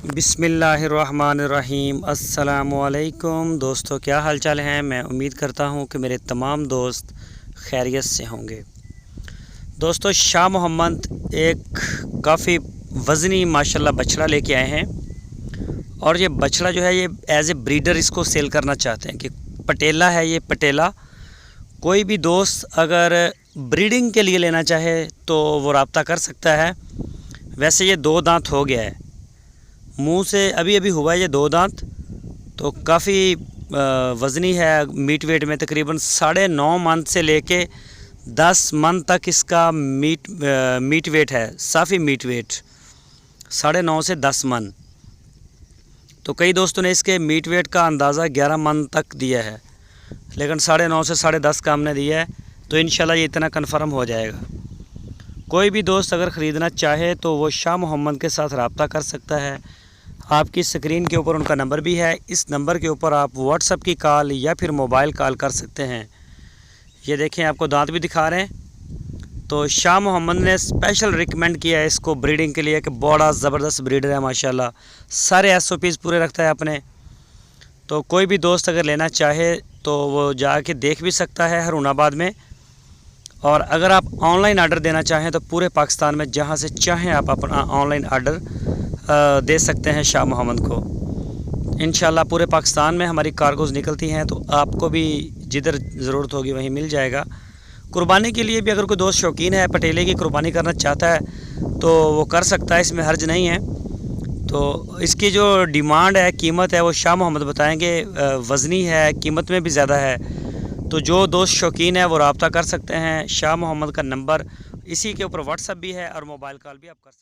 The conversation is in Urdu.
بسم اللہ الرحمن الرحیم۔ السلام علیکم دوستو، کیا حال چال ہیں؟ میں امید کرتا ہوں کہ میرے تمام دوست خیریت سے ہوں گے۔ دوستو، شاہ محمد ایک کافی وزنی ماشاءاللہ بچڑا لے کے آئے ہیں، اور یہ بچڑا جو ہے یہ ایز اے بریڈر اس کو سیل کرنا چاہتے ہیں کہ پٹیلا ہے یہ پٹیلا۔ کوئی بھی دوست اگر بریڈنگ کے لیے لینا چاہے تو وہ رابطہ کر سکتا ہے۔ ویسے یہ 2 دانت ہو گیا ہے، منہ سے ابھی ہوا ہے یہ 2 دانت، تو کافی وزنی ہے۔ میٹ ویٹ میں تقریباً 9.5 من سے لے کے 10 من تک اس کا میٹ ویٹ ہے، صافی میٹ ویٹ 9.5 سے 10 من۔ تو کئی دوستوں نے اس کے میٹ ویٹ کا اندازہ 11 من تک دیا ہے، لیکن 9.5 سے 10.5 کا ہم نے دیا ہے، تو انشاءاللہ یہ اتنا کنفرم ہو جائے گا۔ کوئی بھی دوست اگر خریدنا چاہے تو وہ شاہ محمد کے ساتھ رابطہ کر سکتا ہے۔ آپ کی سکرین کے اوپر ان کا نمبر بھی ہے، اس نمبر کے اوپر آپ واٹس ایپ کی کال یا پھر موبائل کال کر سکتے ہیں۔ یہ دیکھیں، آپ کو دانت بھی دکھا رہے ہیں۔ تو شاہ محمد نے اسپیشل ریکمینڈ کیا ہے اس کو بریڈنگ کے لیے کہ بڑا زبردست بریڈر ہے ماشاءاللہ، سارے SOPs پورے رکھتا ہے اپنے۔ تو کوئی بھی دوست اگر لینا چاہے تو وہ جا کے دیکھ بھی سکتا ہے ہرون آباد میں، اور اگر آپ آن لائن آرڈر دینا چاہیں تو پورے پاکستان میں جہاں سے چاہیں آپ اپنا آن لائن آرڈر دے سکتے ہیں شاہ محمد کو۔ انشاءاللہ پورے پاکستان میں ہماری کارگوز نکلتی ہیں، تو آپ کو بھی جدھر ضرورت ہوگی وہیں مل جائے گا۔ قربانی کے لیے بھی اگر کوئی دوست شوقین ہے، پٹیلے کی قربانی کرنا چاہتا ہے تو وہ کر سکتا ہے، اس میں حرج نہیں ہے۔ تو اس کی جو ڈیمانڈ ہے، قیمت ہے، وہ شاہ محمد بتائیں گے۔ وزنی ہے، قیمت میں بھی زیادہ ہے، تو جو دوست شوقین ہے وہ رابطہ کر سکتے ہیں۔ شاہ محمد کا نمبر اسی کے اوپر واٹس ایپ بھی ہے اور موبائل کال بھی آپ کر سکتے ہیں۔